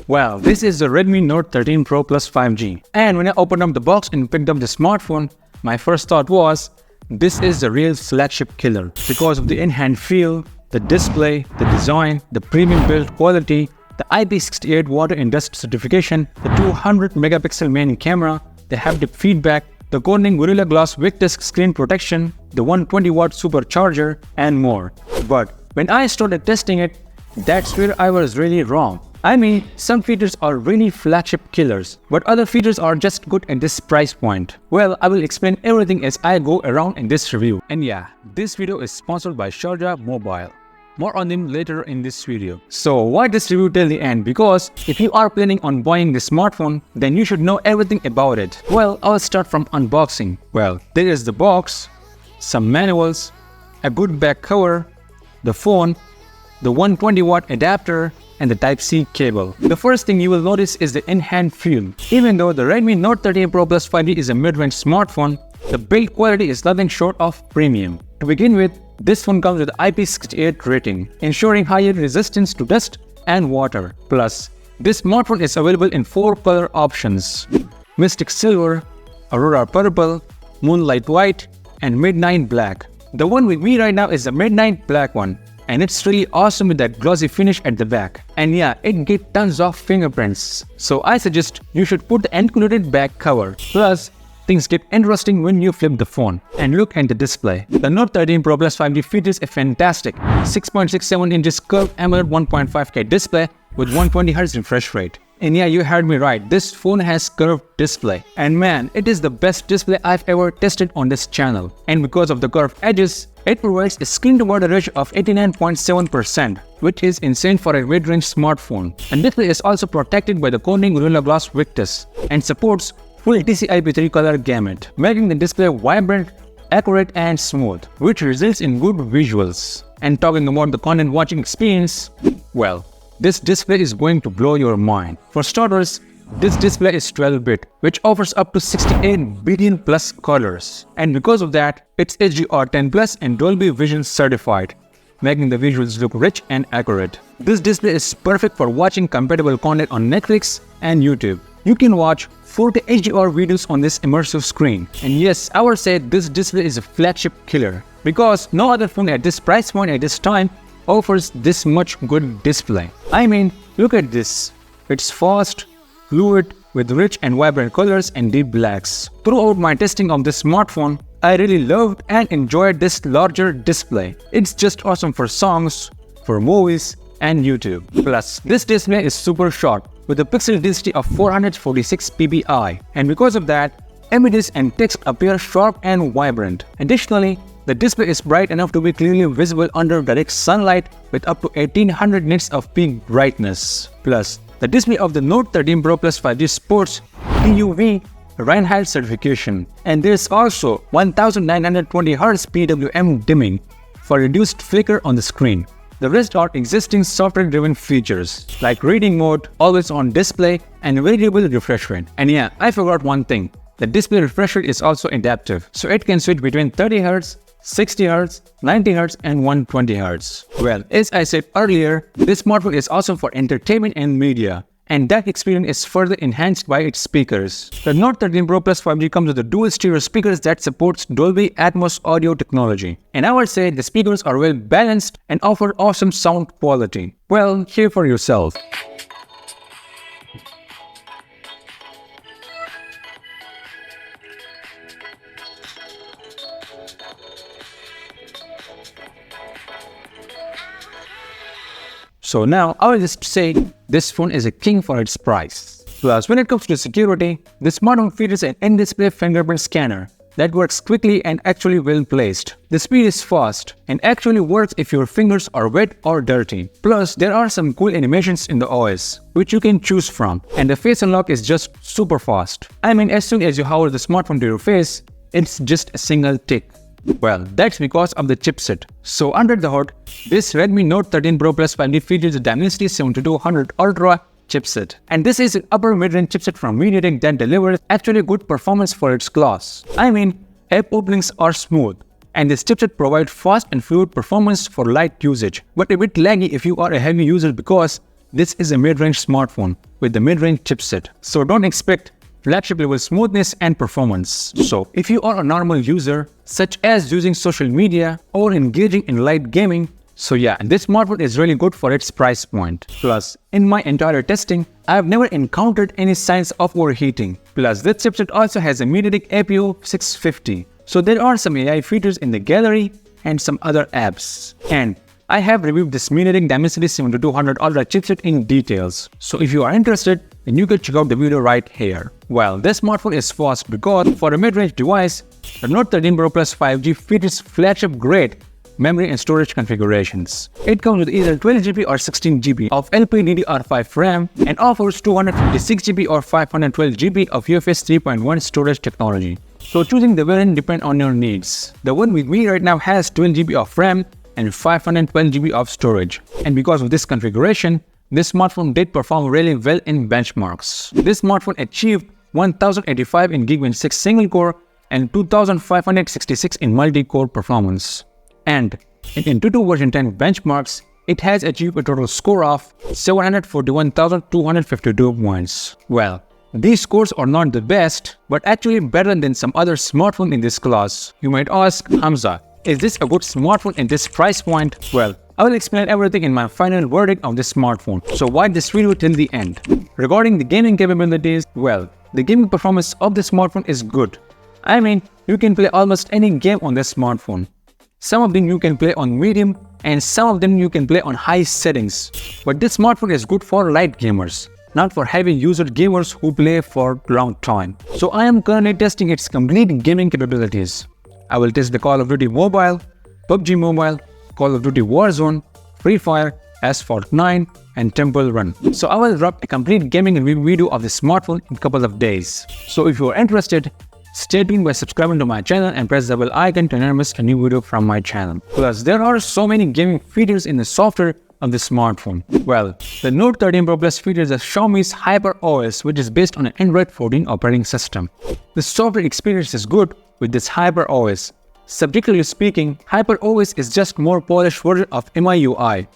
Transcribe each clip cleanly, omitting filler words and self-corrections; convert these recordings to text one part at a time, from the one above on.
Well, this is the Redmi Note 13 Pro Plus 5G. And when I opened up the box and picked up the smartphone, my first thought was, this is the real flagship killer because of the in-hand feel, the display, the design, the premium build quality, the IP68 water and dust certification, the 200 megapixel main camera, the haptic feedback, the Corning Gorilla Glass Victus screen protection, the 120-watt supercharger, and more. But when I started testing it, that's where I was really wrong. I mean, some features are really flagship killers, but other features are just good at this price point. Well, I will explain everything as I go around in this review. And yeah, this video is sponsored by Sharjah Mobile. More on them later in this video. So why this review till the end? Because if you are planning on buying this smartphone, then you should know everything about it. Well, I'll start from unboxing. Well, there is the box, some manuals, a good back cover, the phone, the 120-watt adapter, and the Type-C cable. The first thing you will notice is the in-hand feel. Even though the Redmi Note 13 Pro Plus 5G is a mid-range smartphone, the build quality is nothing short of premium. To begin with, this phone comes with IP68 rating, ensuring higher resistance to dust and water. Plus, this smartphone is available in 4 color options: Mystic Silver, Aurora Purple, Moonlight White, and Midnight Black. The one with me right now is the Midnight Black one, and it's really awesome with that glossy finish at the back. And yeah, it gets tons of fingerprints. So I suggest you should put the included back cover. Plus, things get interesting when you flip the phone and look at the display. The Note 13 Pro Plus 5G features a fantastic 6.67 inches curved AMOLED 1.5K display with 120Hz refresh rate. And yeah, you heard me right, this phone has curved display. And man, it is the best display I've ever tested on this channel. And because of the curved edges, it provides a screen-to-body ratio of 89.7%, which is insane for a mid-range smartphone. And display is also protected by the Corning Gorilla Glass Victus and supports full TCP/IP3 color gamut, making the display vibrant, accurate, and smooth, which results in good visuals. And talking about the content watching experience, well, this display is going to blow your mind. For starters, this display is 12-bit, which offers up to 68 billion plus colors. And because of that, it's HDR10+ and Dolby Vision certified, making the visuals look rich and accurate. This display is perfect for watching compatible content on Netflix and YouTube. You can watch 40 HDR videos on this immersive screen. And yes, I would say this display is a flagship killer, because no other phone at this price point at this time offers this much good display. I mean, look at this. It's fast, fluid, with rich and vibrant colors and deep blacks. Throughout my testing of this smartphone, I really loved and enjoyed this larger display. It's just awesome for songs, for movies, and YouTube. Plus, this display is super sharp with a pixel density of 446 ppi, and because of that, images and text appear sharp and vibrant. Additionally, the display is bright enough to be clearly visible under direct sunlight with up to 1800 nits of peak brightness. Plus, the display of the Note 13 Pro Plus 5G sports EUV Reinhardt certification, and there's also 1920 Hz PWM dimming for reduced flicker on the screen. The rest are existing software-driven features like reading mode, always on display, and variable refresh rate. And yeah, I forgot one thing. The display refresh rate is also adaptive, so it can switch between 30 Hz, 60 Hz, 90 Hz, and 120 Hz. Well, as I said earlier, this smartphone is awesome for entertainment and media, and that experience is further enhanced by its speakers. The Note 13 Pro Plus 5G comes with the dual stereo speakers that supports Dolby Atmos audio technology. And I would say the speakers are well balanced and offer awesome sound quality. Well, hear for yourself. So now, I will just say this phone is a king for its price. Plus, when it comes to security, this smartphone features an in-display fingerprint scanner that works quickly and actually well placed. The speed is fast and actually works if your fingers are wet or dirty. Plus, there are some cool animations in the OS, which you can choose from. And the face unlock is just super fast. I mean, as soon as you hover the smartphone to your face, it's just a single tick. Well, that's because of the chipset. So under the hood, this Redmi Note 13 Pro Plus 5G features the Dimensity 7200 Ultra chipset. And this is an upper mid-range chipset from MediaTek that delivers actually good performance for its class. I mean, app openings are smooth, and this chipset provides fast and fluid performance for light usage, but a bit laggy if you are a heavy user because this is a mid-range smartphone with the mid-range chipset. So don't expect flagship level smoothness and performance. So if you are a normal user, such as using social media or engaging in light gaming, so yeah, this smartphone is really good for its price point. Plus, in my entire testing, I have never encountered any signs of overheating. Plus, this chipset also has a MediaTek APU 650. So there are some AI features in the gallery and some other apps. And I have reviewed this MediaTek Dimensity 7200 Ultra chipset in details. So if you are interested, then you can check out the video right here. Well, this smartphone is fast because for a mid-range device, the Note 13 Pro Plus 5G features flagship-grade memory and storage configurations. It comes with either 12GB or 16GB of LPDDR5 RAM and offers 256GB or 512GB of UFS 3.1 storage technology. So choosing the variant depends on your needs. The one with me right now has 12GB of RAM and 512GB of storage. And because of this configuration, this smartphone did perform really well in benchmarks. This smartphone achieved 1085 in Geekbench 6 single-core and 2566 in multi-core performance. And in Antutu version 10 benchmarks, it has achieved a total score of 741,252 points. Well, these scores are not the best, but actually better than some other smartphone in this class. You might ask, Hamza, is this a good smartphone in this price point? Well, I will explain everything in my final verdict of this smartphone, so watch this video till the end. Regarding the gaming capabilities, well, the gaming performance of the smartphone is good. I mean, you can play almost any game on this smartphone. Some of them you can play on medium and some of them you can play on high settings. But this smartphone is good for light gamers, not for heavy user gamers who play for long time. So I am currently testing its complete gaming capabilities. I will test the Call of Duty Mobile, PUBG Mobile, Call of Duty Warzone, Free Fire, Asphalt 9 and Temple Run. So I will drop a complete gaming review video of this smartphone in a couple of days. So if you are interested, stay tuned by subscribing to my channel and press the bell icon to never miss a new video from my channel. Plus, there are so many gaming features in the software of this smartphone. Well, the Note 13 Pro Plus features a Xiaomi's Hyper OS, which is based on an Android 14 operating system. The software experience is good with this Hyper OS. Subjectively speaking, Hyper OS is just more polished version of MIUI.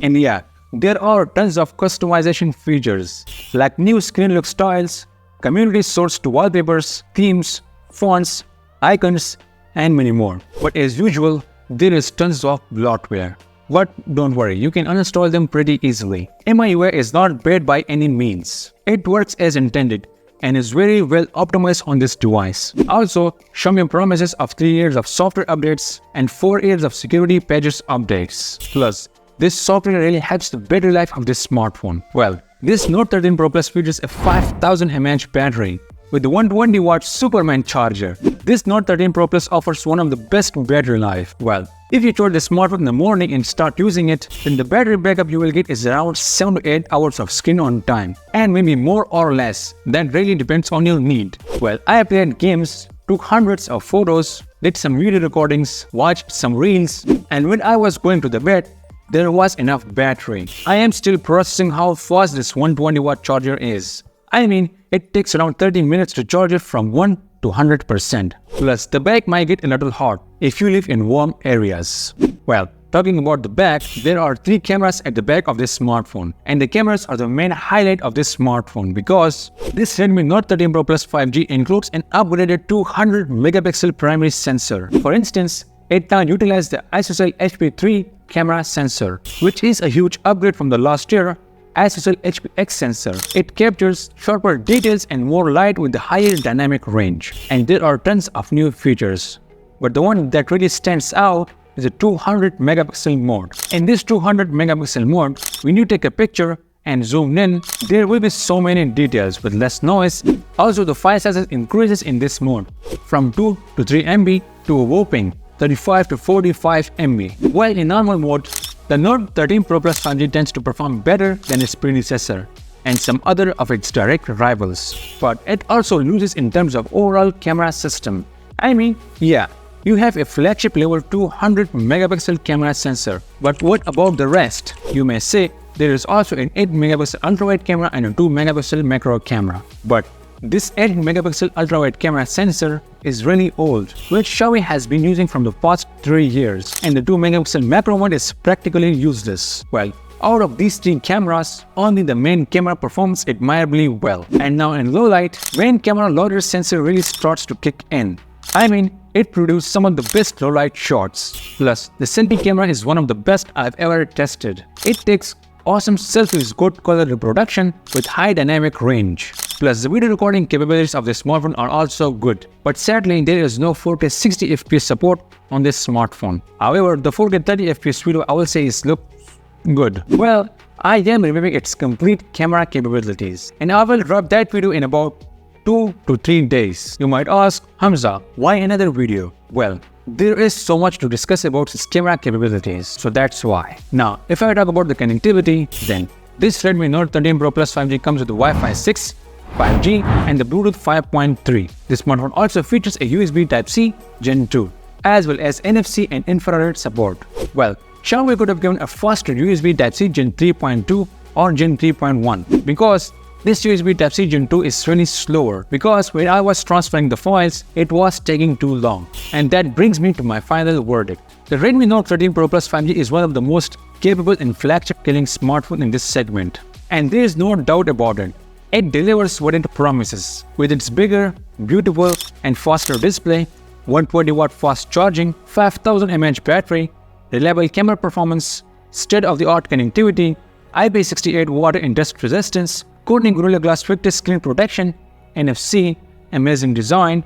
And yeah, there are tons of customization features like new screen look styles, community sourced wallpapers, themes, fonts, icons, and many more. But as usual, there is tons of bloatware. But don't worry, you can uninstall them pretty easily. MIUI is not bad by any means. It works as intended and is very well optimized on this device. Also, Xiaomi promises of 3 years of software updates and 4 years of security patches updates. Plus, this software really helps the battery life of this smartphone. Well, this Note 13 Pro Plus features a 5000 mAh battery with a 120-watt Superman charger. This Note 13 Pro Plus offers one of the best battery life. Well, if you charge the smartphone in the morning and start using it, then the battery backup you will get is around 7 to 8 hours of screen on time, and maybe more or less. That really depends on your need. Well, I played games, took hundreds of photos, did some video recordings, watched some reels, and when I was going to the bed, there was enough battery. I am still processing how fast this 120-watt charger is. I mean, it takes around 30 minutes to charge it from 1 to 100%. Plus, the back might get a little hot if you live in warm areas. Well, talking about the back, there are 3 cameras at the back of this smartphone. And the cameras are the main highlight of this smartphone because this Redmi Note 13 Pro Plus 5G includes an upgraded 200 megapixel primary sensor. For instance, it now utilizes the ISOCELL HP3 camera sensor, which is a huge upgrade from the last year ISOCELL HPX sensor. It captures sharper details and more light with the higher dynamic range. And there are tons of new features. But the one that really stands out is a 200 megapixel mode. In this 200 megapixel mode, when you take a picture and zoom in, there will be so many details with less noise. Also, the file size increases in this mode from 2 to 3 MB to a whopping 35 to 45 MB. While in normal mode, the Note 13 Pro Plus 5G tends to perform better than its predecessor and some other of its direct rivals. But it also loses in terms of overall camera system. I mean, yeah, you have a flagship level 200 megapixel camera sensor. But what about the rest? You may say there is also an 8 megapixel ultra-wide camera and a 2 megapixel macro camera. But this 8 megapixel ultra-wide camera sensor is really old, which Xiaomi has been using from the past 3 years, and the 2 megapixel macro mode is practically useless. Well, Out of these 3 cameras, only the main camera performs admirably well. And now in low light, main camera loader sensor really starts to kick in. I mean, it produced some of the best low light shots. Plus, the selfie camera is one of the best I've ever tested. It takes awesome selfies, good color reproduction with high dynamic range. Plus, the video recording capabilities of this smartphone are also good. But sadly, there is no 4K 60 FPS support on this smartphone. However, the 4K 30 FPS video I will say looks good. Well, I am reviewing its complete camera capabilities, and I will drop that video in about 2 to 3 days. You might ask, Hamza, why another video? Well, there is so much to discuss about its camera capabilities, so that's why. Now, if I talk about the connectivity, then this Redmi Note 13 Pro Plus 5G comes with the Wi-Fi 6, 5G and the Bluetooth 5.3. This smartphone also features a USB Type-C Gen 2, as well as NFC and infrared support. Well, Xiaomi could have given a faster USB Type-C Gen 3.2 or Gen 3.1 because this USB Type-C Gen 2 is really slower because when I was transferring the files, it was taking too long. And that brings me to my final verdict. The Redmi Note 13 Pro Plus 5G is one of the most capable and flagship-killing smartphone in this segment. And there is no doubt about it. It delivers what it promises. With its bigger, beautiful and faster display, 120-watt fast charging, 5000 mAh battery, reliable camera performance, state-of-the-art connectivity, IP68 water and dust resistance, Corning Gorilla Glass 50 screen protection, NFC, amazing design,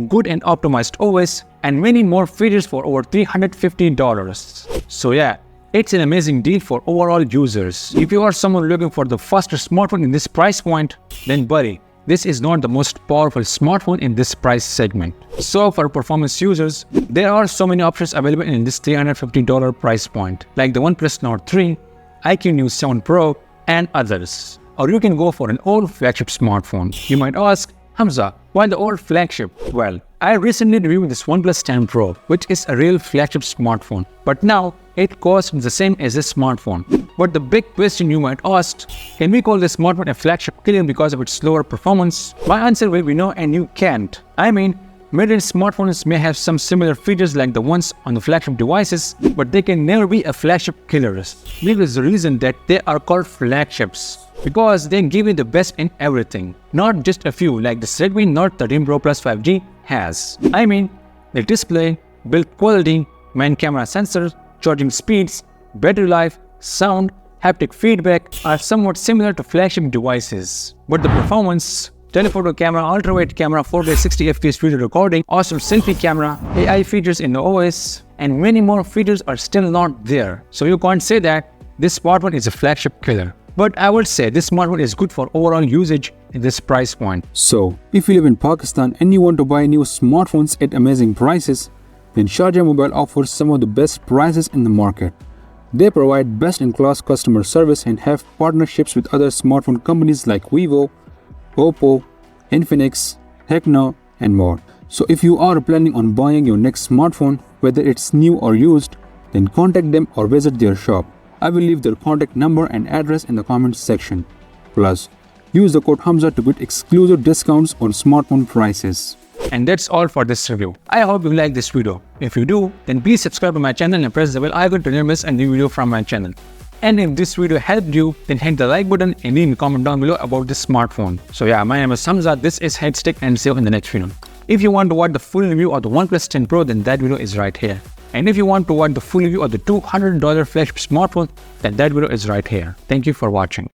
good and optimized OS, and many more features for over $350. So yeah, it's an amazing deal for overall users. If you are someone looking for the fastest smartphone in this price point, then buddy, this is not the most powerful smartphone in this price segment. So for performance users, there are so many options available in this $350 price point, like the OnePlus Nord 3, iQOO Neo 7 Pro, and others. Or you can go for an old flagship smartphone. You might ask, Hamza, why the old flagship? Well, I recently reviewed this OnePlus 10 Pro, which is a real flagship smartphone. But now, it costs the same as this smartphone. But the big question you might ask, can we call this smartphone a flagship killer because of its slower performance? My answer will be no, and you can't. I mean, mid-range smartphones may have some similar features like the ones on the flagship devices, but they can never be a flagship killers. This is the reason that they are called flagships, because they give you the best in everything, not just a few like the Redmi Note 13 Pro Plus 5G has. I mean, the display, build quality, main camera sensors, charging speeds, battery life, sound, haptic feedback are somewhat similar to flagship devices. But the performance, telephoto camera, ultrawide camera, 4K 60 FPS video recording, awesome selfie camera, AI features in the OS, and many more features are still not there. So you can't say that this smartphone is a flagship killer. But I would say this smartphone is good for overall usage in this price point. So, if you live in Pakistan and you want to buy new smartphones at amazing prices, then Sharjah Mobile offers some of the best prices in the market. They provide best-in-class customer service and have partnerships with other smartphone companies like Vivo, Oppo, Infinix, Tecno, and more. So if you are planning on buying your next smartphone, whether it's new or used, then contact them or visit their shop. I will leave their contact number and address in the comments section. Plus, use the code Hamza to get exclusive discounts on smartphone prices. And that's all for this review. I hope you like this video. If you do, then please subscribe to my channel and press the bell icon to never miss a new video from my channel. And if this video helped you, then hit the like button and leave a comment down below about this smartphone. So yeah, my name is Hamza, this is Headstick, and see you in the next video. If you want to watch the full review of the OnePlus 10 Pro, then that video is right here. And if you want to watch the full review of the $200 flagship smartphone, then that video is right here. Thank you for watching.